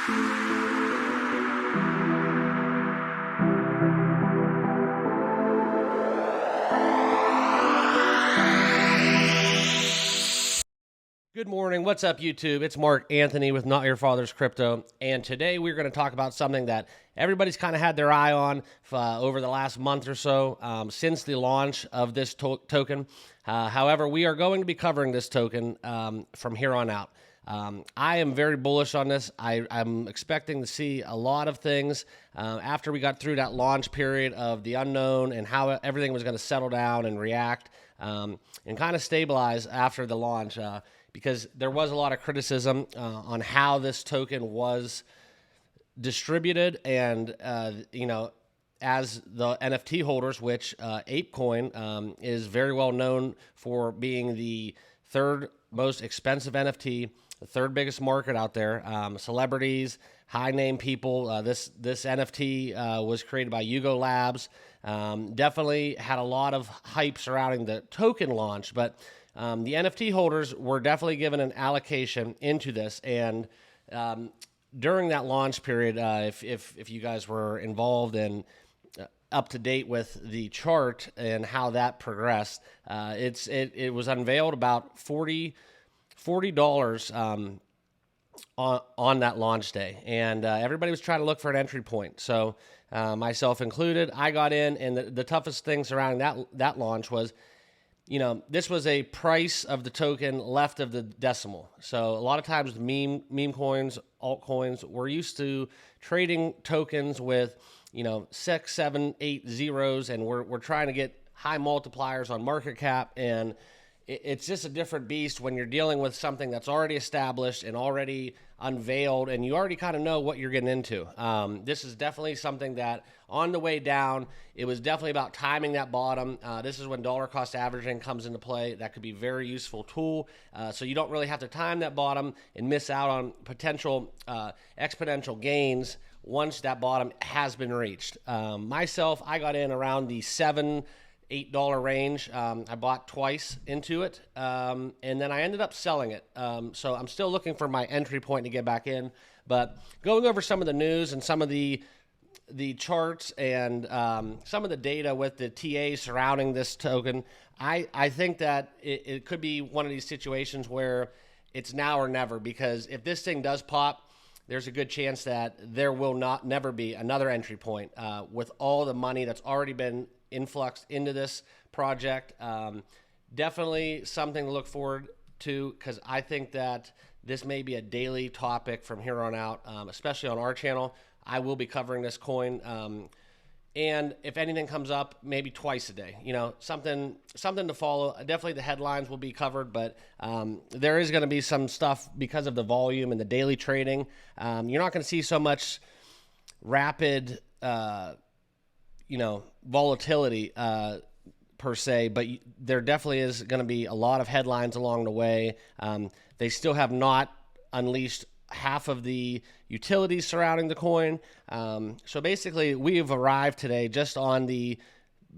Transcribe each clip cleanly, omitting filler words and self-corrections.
Good morning. What's up, YouTube? It's Mark Anthony with Not Your Father's Crypto, and today we're going to talk about something that everybody's kind of had their eye on over the last month or so since the launch of this token. However, we are going to be covering this token from here on out. I am very bullish on this. I'm expecting to see a lot of things after we got through that launch period of the unknown and how everything was going to settle down and react and kind of stabilize after the launch. Because there was a lot of criticism on how this token was distributed, and as the NFT holders, which Apecoin is very well known for being the third most expensive NFT, the third biggest market out there. Celebrities, high name people. This NFT was created by Yugo Labs. Definitely had a lot of hype surrounding the token launch, but the NFT holders were definitely given an allocation into this, and during that launch period, if you guys were involved and up to date with the chart and how that progressed, it was unveiled about $40 on that launch day, and everybody was trying to look for an entry point. So myself included, I got in, and the toughest thing surrounding that launch was, this was a price of the token left of the decimal. So a lot of times meme coins, altcoins, we're used to trading tokens with, 6, 7, 8 zeros, and we're trying to get high multipliers on market cap, and it's just a different beast when you're dealing with something that's already established and already unveiled, and you already kind of know what you're getting into. This is definitely something that on the way down, it was definitely about timing that bottom. This is when dollar cost averaging comes into play. That could be a very useful tool. So you don't really have to time that bottom and miss out on potential exponential gains once that bottom has been reached. Myself, I got in around the $7-8 range. I bought twice into it, and then I ended up selling it. So I'm still looking for my entry point to get back in, but going over some of the news and some of the charts and some of the data with the TA surrounding this token, I think that it could be one of these situations where it's now or never, because if this thing does pop, there's a good chance that there will never be another entry point with all the money that's already been influxed into this project. Definitely something to look forward to, because I think that this may be a daily topic from here on out, especially on our channel. I will be covering this coin, and if anything comes up, maybe twice a day. Something to follow. Definitely the headlines will be covered, but there is going to be some stuff because of the volume and the daily trading. You're not going to see so much rapid volatility per se, but there definitely is going to be a lot of headlines along the way. They still have not unleashed half of the utilities surrounding the coin. So basically, we have arrived today just on the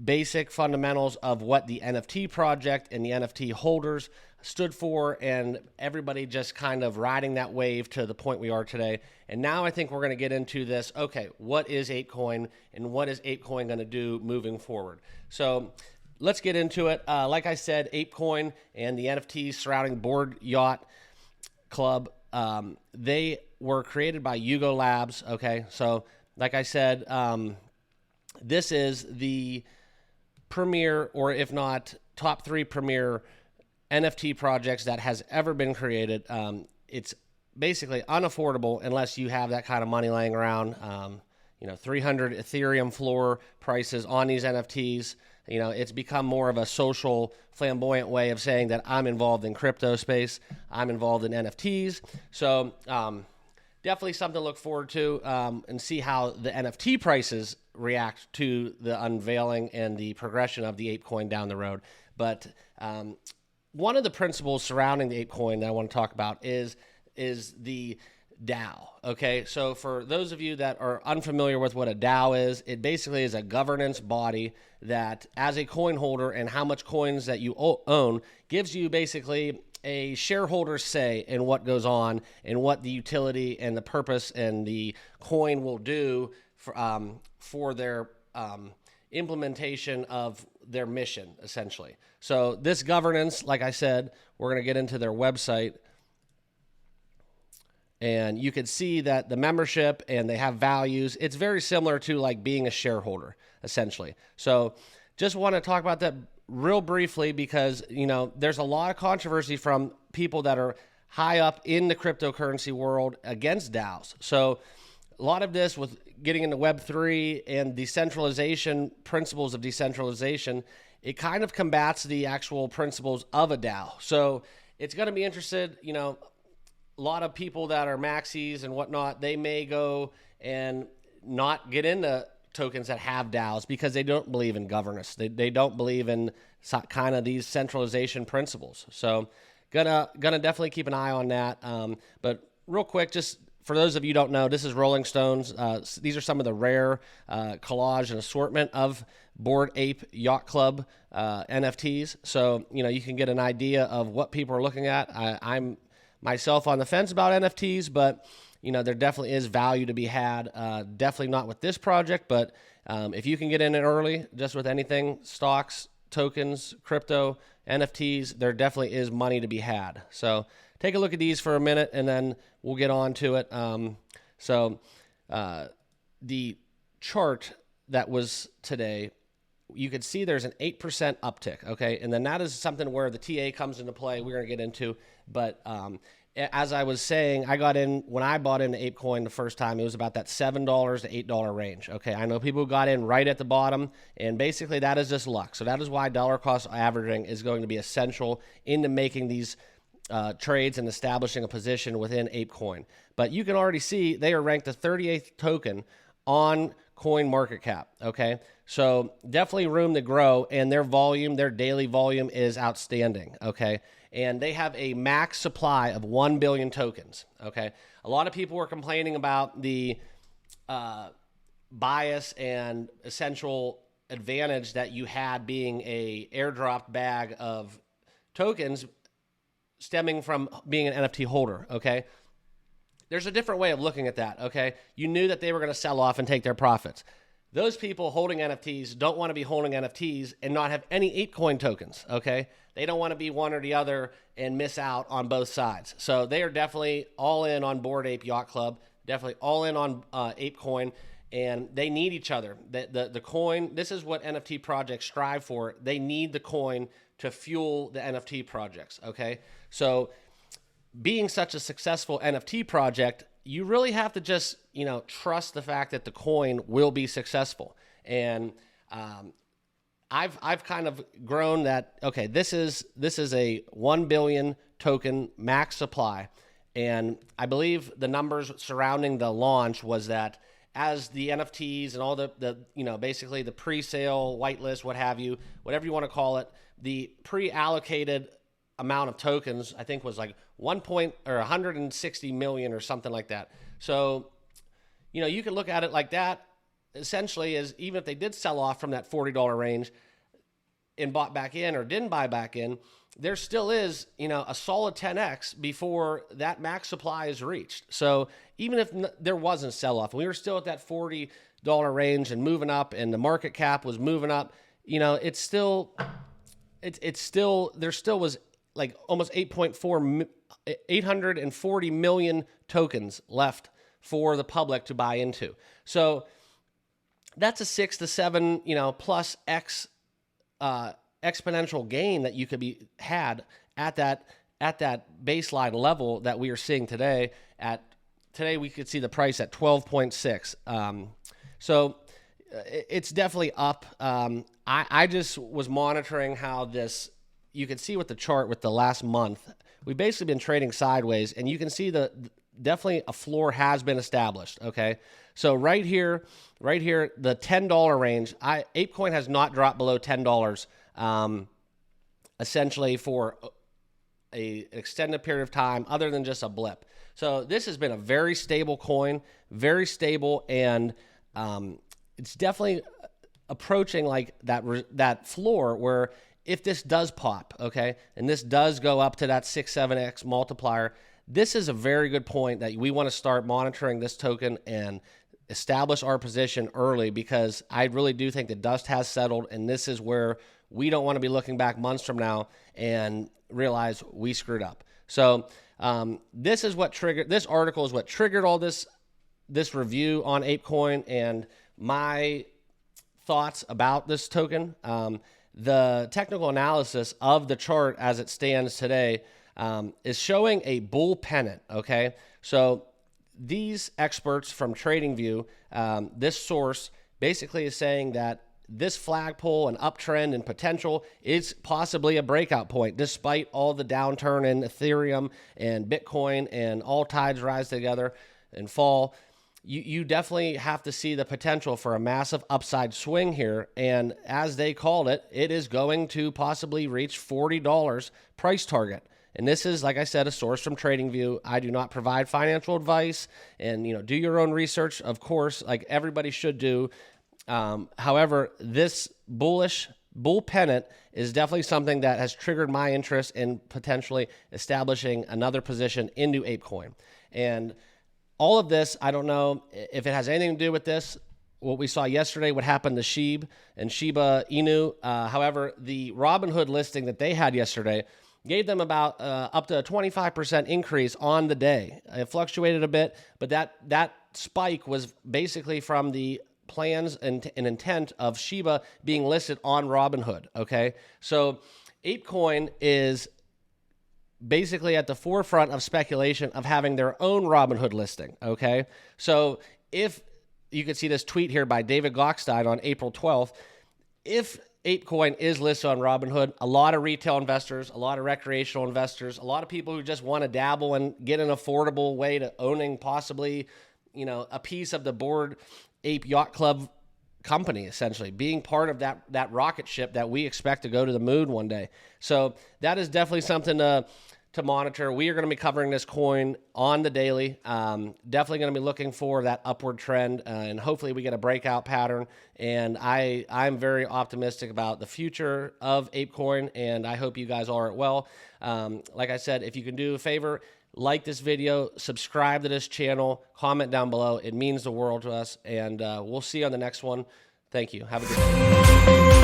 basic fundamentals of what the NFT project and the NFT holders stood for, and everybody just kind of riding that wave to the point we are today. And now I think we're going to get into this. Okay, what is Apecoin, and what is Apecoin going to do moving forward? So let's get into it. Like I said, Apecoin and the NFTs surrounding Board Yacht Club, they were created by Yugo Labs. Okay, so like I said, this is the premier, or if not top 3 premier NFT projects that has ever been created. It's basically unaffordable unless you have that kind of money laying around. 300 Ethereum floor prices on these NFTs. It's become more of a social, flamboyant way of saying that I'm involved in crypto space. I'm involved in NFTs. So definitely something to look forward to, and see how the NFT prices react to the unveiling and the progression of the Apecoin down the road. But one of the principles surrounding the Apecoin that I want to talk about is the DAO. Okay, so for those of you that are unfamiliar with what a DAO is, it basically is a governance body that, as a coin holder and how much coins that you own, gives you basically a shareholder's say in what goes on and what the utility and the purpose and the coin will do for their implementation of their mission, essentially. So this governance, like I said, we're going to get into their website, and you can see that the membership and they have values. It's very similar to like being a shareholder, essentially. So just want to talk about that real briefly because, there's a lot of controversy from people that are high up in the cryptocurrency world against DAOs. So a lot of this with getting into Web3 and decentralization, principles of decentralization, it kind of combats the actual principles of a DAO. So it's going to be interested, a lot of people that are maxis and whatnot, they may go and not get into tokens that have DAOs because they don't believe in governance. They don't believe in kind of these centralization principles. So gonna definitely keep an eye on that. But real quick, just for those of you who don't know, this is Rolling Stones. These are some of the rare collage and assortment of Bored Ape Yacht Club NFTs. So, you can get an idea of what people are looking at. I'm myself on the fence about NFTs, but there definitely is value to be had. Definitely not with this project, but if you can get in it early, just with anything, stocks, tokens, crypto, NFTs, there definitely is money to be had. So take a look at these for a minute, and then we'll get on to it. The chart that was today, you could see there's an 8% uptick, okay? And then that is something where the TA comes into play. We're going to get into, but as I was saying, I got in, when I bought into Apecoin the first time, it was about that $7 to $8 range. Okay, I know people who got in right at the bottom, and basically that is just luck. So that is why dollar cost averaging is going to be essential into making these trades and establishing a position within Apecoin. But you can already see they are ranked the 38th token on CoinMarketCap, okay? So definitely room to grow, and their volume, their daily volume is outstanding, okay? And they have a max supply of 1 billion tokens, okay? A lot of people were complaining about the bias and essential advantage that you had being a airdropped bag of tokens stemming from being an NFT holder, okay? There's a different way of looking at that, okay? You knew that they were going to sell off and take their profits. Those people holding NFTs don't want to be holding NFTs and not have any Apecoin tokens, okay? They don't want to be one or the other and miss out on both sides. So they are definitely all in on Bored Ape Yacht Club, definitely all in on Apecoin, and they need each other. The coin, this is what NFT projects strive for. They need the coin to fuel the NFT projects, okay? So being such a successful NFT project, you really have to just, trust the fact that the coin will be successful. And I've kind of grown that, okay, this is a 1 billion token max supply. And I believe the numbers surrounding the launch was that as the NFTs and all the basically the pre-sale, whitelist, what have you, whatever you want to call it, the pre-allocated amount of tokens, I think was like 160 million or something like that. So, you can look at it like that, essentially, as even if they did sell off from that $40 range and bought back in or didn't buy back in, there still is, a solid 10x before that max supply is reached. So even if there wasn't sell-off, we were still at that $40 range and moving up, and the market cap was moving up, there still was like almost 840 million tokens left for the public to buy into. So that's a 6 to 7, plus X exponential gain that you could be had at that baseline level that we are seeing today. Today we could see the price at 12.6. So it's definitely up. I just was monitoring how this. You can see with the chart with the last month, we've basically been trading sideways, and you can see definitely a floor has been established, okay? So right here, the $10 range, Apecoin has not dropped below $10, essentially for an extended period of time other than just a blip. So this has been a very stable coin, very stable, and it's definitely approaching like that floor where if this does pop, okay, and this does go up to that 6-7x multiplier, this is a very good point that we want to start monitoring this token and establish our position early, because I really do think the dust has settled, and this is where we don't want to be looking back months from now and realize we screwed up. So this article is what triggered all this review on Apecoin and my thoughts about this token. The technical analysis of the chart as it stands today is showing a bull pennant, okay? So these experts from TradingView, this source basically is saying that this flagpole and uptrend and potential is possibly a breakout point, despite all the downturn in Ethereum and Bitcoin and all tides rise together and fall. You definitely have to see the potential for a massive upside swing here. And as they called it, it is going to possibly reach $40 price target. And this is, like I said, a source from TradingView. I do not provide financial advice, and do your own research, of course, like everybody should do. However, this bull pennant is definitely something that has triggered my interest in potentially establishing another position into Apecoin. And all of this, I don't know if it has anything to do with this. What we saw yesterday, what happened to Shiba and Shiba Inu. However, the Robinhood listing that they had yesterday gave them about up to a 25% increase on the day. It fluctuated a bit, but that spike was basically from the plans and intent of Shiba being listed on Robinhood, okay? So Apecoin is basically at the forefront of speculation of having their own Robinhood listing, okay? So if you can see this tweet here by David Gockstein on April 12th, if Apecoin is listed on Robinhood, a lot of retail investors, a lot of recreational investors, a lot of people who just want to dabble and get an affordable way to owning possibly, a piece of the Bored Ape Yacht Club company, essentially being part of that rocket ship that we expect to go to the moon one day. So that is definitely something to monitor. We are going to be covering this coin on the daily. Definitely going to be looking for that upward trend, and hopefully we get a breakout pattern. And I'm very optimistic about the future of Apecoin, and I hope you guys are as well. Like I said, if you can do a favor, like this video, subscribe to this channel, comment down below. It means the world to us, and we'll see you on the next one. Thank you. Have a good day.